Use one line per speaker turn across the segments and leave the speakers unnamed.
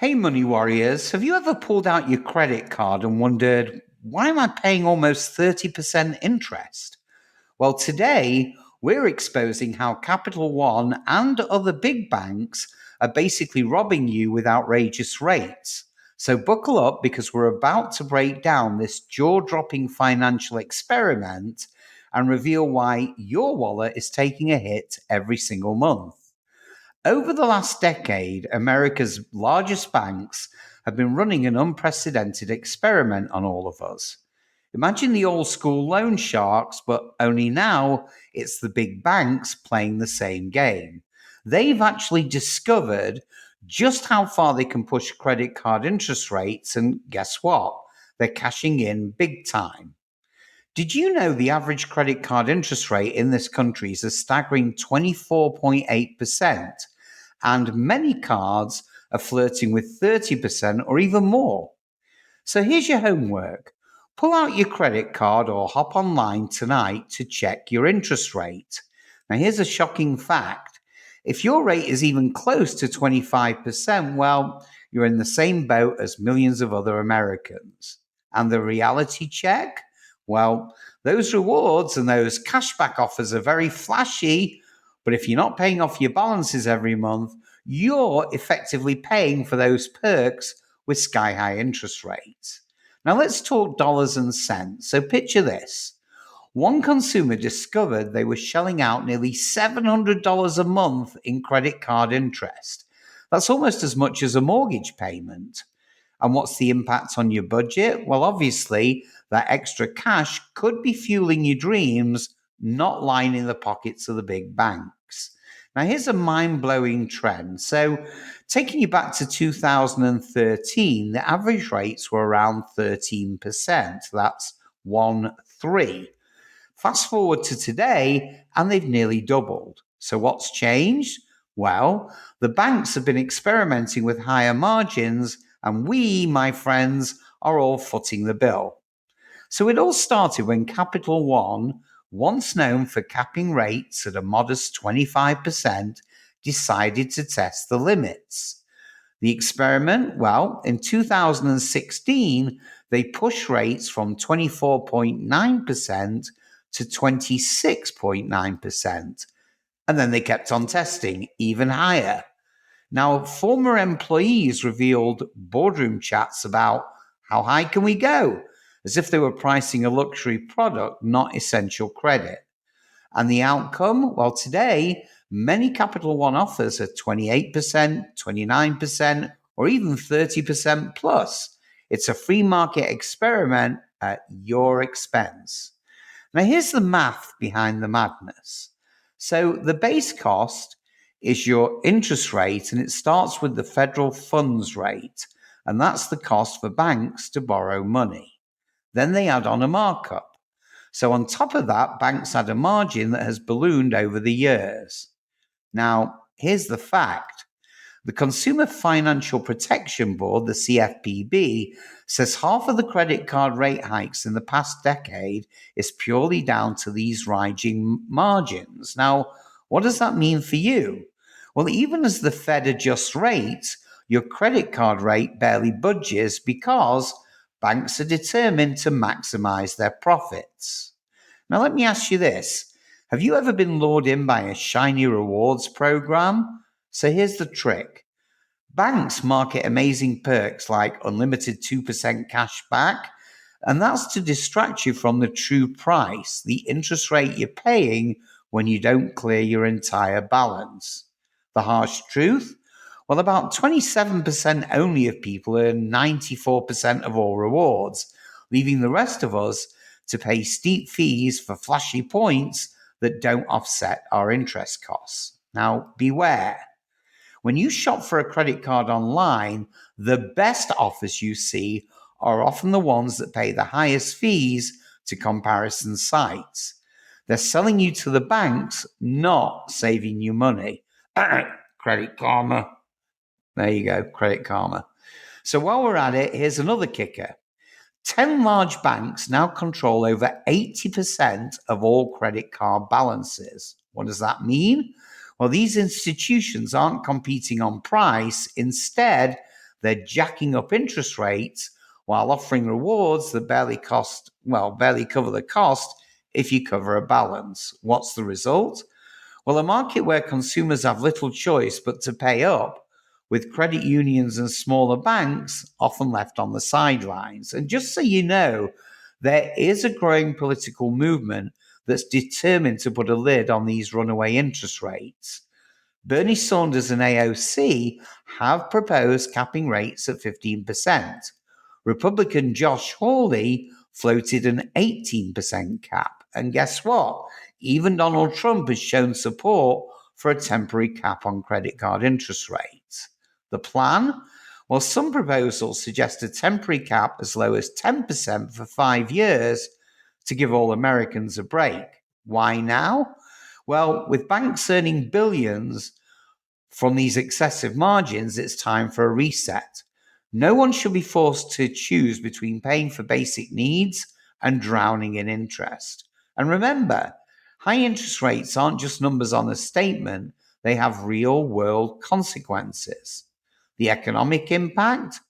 Hey, money warriors, have you ever pulled out your credit card and wondered, why am I paying almost 30% interest? Well, today we're exposing how Capital One and other big banks are basically robbing you with outrageous rates. So buckle up because we're about to break down this jaw dropping financial experiment and reveal why your wallet is taking a hit every single month. Over the last decade, America's largest banks have been running an unprecedented experiment on all of us. Imagine the old school loan sharks, but only now it's the big banks playing the same game. They've actually discovered just how far they can push credit card interest rates, and guess what? They're cashing in big time. Did you know the average credit card interest rate in this country is a staggering 24.8%? And many cards are flirting with 30% or even more. So here's your homework. Pull out your credit card or hop online tonight to check your interest rate. Now, here's a shocking fact. If your rate is even close to 25%, well, you're in the same boat as millions of other Americans. And the reality check? Well, those rewards and those cashback offers are very flashy, but if you're not paying off your balances every month, you're effectively paying for those perks with sky high interest rates. Now let's talk dollars and cents. So picture this. One consumer discovered they were shelling out nearly $700 a month in credit card interest. That's almost as much as a mortgage payment. And what's the impact on your budget? Well, obviously, that extra cash could be fueling your dreams, not lining the pockets of the big banks. Now, here's a mind blowing trend. So, taking you back to 2013, the average rates were around 13%. That's 1 3. Fast forward to today, and they've nearly doubled. So, what's changed? Well, the banks have been experimenting with higher margins, and we, my friends, are all footing the bill. So, it all started when Capital One, once known for capping rates at a modest 25%, decided to test the limits. The experiment, well, in 2016, they pushed rates from 24.9% to 26.9%. And then they kept on testing even higher. Now, former employees revealed boardroom chats about how high can we go, as if they were pricing a luxury product, not essential credit. And the outcome? Well, today, many Capital One offers are 28%, 29%, or even 30% plus. It's a free market experiment at your expense. Now, here's the math behind the madness. So, the base cost is your interest rate, and it starts with the federal funds rate, and that's the cost for banks to borrow money. Then they add on a markup. So, on top of that, banks add a margin that has ballooned over the years. Now, here's the fact. The Consumer Financial Protection Board, the CFPB, says half of the credit card rate hikes in the past decade is purely down to these rising margins. Now, what does that mean for you? Well, even as the Fed adjusts rates, your credit card rate barely budges because banks are determined to maximize their profits. Now, let me ask you this. Have you ever been lured in by a shiny rewards program? So here's the trick. Banks market amazing perks like unlimited 2% cash back, and that's to distract you from the true price, the interest rate you're paying when you don't clear your entire balance. The harsh truth? Well, about 27% only of people earn 94% of all rewards, leaving the rest of us to pay steep fees for flashy points that don't offset our interest costs. Now, beware. When you shop for a credit card online, the best offers you see are often the ones that pay the highest fees to comparison sites. They're selling you to the banks, not saving you money. Credit Karma. There you go, Credit Karma. So while we're at it, here's another kicker. 10 large banks now control over 80% of all credit card balances. What does that mean? Well, these institutions aren't competing on price. Instead, they're jacking up interest rates while offering rewards that barely cover the cost if you cover a balance. What's the result? Well, a market where consumers have little choice but to pay up, with credit unions and smaller banks often left on the sidelines. And just so you know, there is a growing political movement that's determined to put a lid on these runaway interest rates. Bernie Sanders and AOC have proposed capping rates at 15%. Republican Josh Hawley floated an 18% cap. And guess what? Even Donald Trump has shown support for a temporary cap on credit card interest rates. The plan? Well, some proposals suggest a temporary cap as low as 10% for 5 years to give all Americans a break. Why now? Well, with banks earning billions from these excessive margins, it's time for a reset. No one should be forced to choose between paying for basic needs and drowning in interest. And remember, high interest rates aren't just numbers on a statement, they have real world consequences. The economic impact?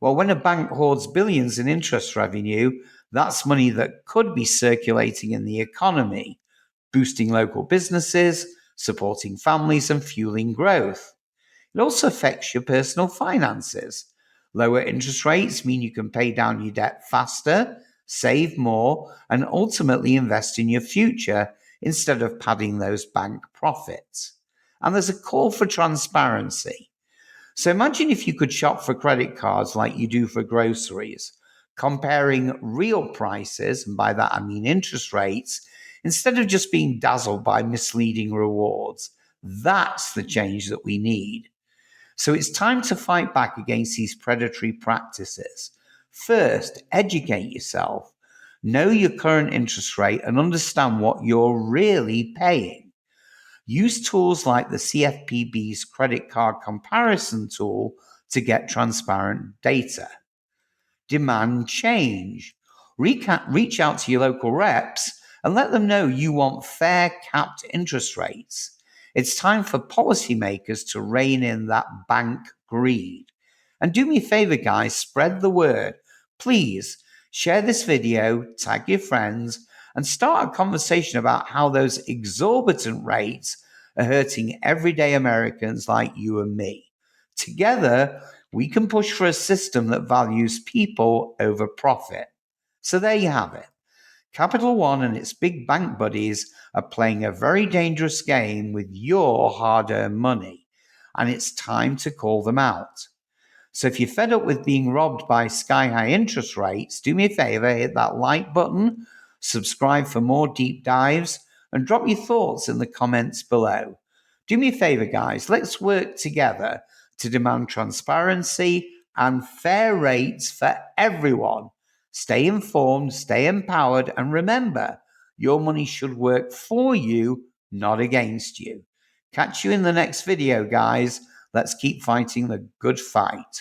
Well, when a bank hoards billions in interest revenue, that's money that could be circulating in the economy, boosting local businesses, supporting families, and fueling growth. It also affects your personal finances. Lower interest rates mean you can pay down your debt faster, save more, and ultimately invest in your future instead of padding those bank profits. And there's a call for transparency. So imagine if you could shop for credit cards like you do for groceries, comparing real prices, and by that I mean interest rates, instead of just being dazzled by misleading rewards. That's the change that we need. So it's time to fight back against these predatory practices. First, educate yourself. Know your current interest rate and understand what you're really paying. Use tools like the CFPB's credit card comparison tool to get transparent data. Demand change. Reach out to your local reps and let them know you want fair capped interest rates. It's time for policymakers to rein in that bank greed. And do me a favor, guys, spread the word. Please share this video, tag your friends, and start a conversation about how those exorbitant rates are hurting everyday Americans like you and me. Together, we can push for a system that values people over profit. So there you have it. Capital One and its big bank buddies are playing a very dangerous game with your hard-earned money, and it's time to call them out. So if you're fed up with being robbed by sky-high interest rates, do me a favor, hit that like button, subscribe for more deep dives, and drop your thoughts in the comments below. Do me a favor, guys, let's work together to demand transparency and fair rates for everyone. Stay informed, stay empowered, and remember, your money should work for you, not against you. Catch you in the next video, guys. Let's keep fighting the good fight.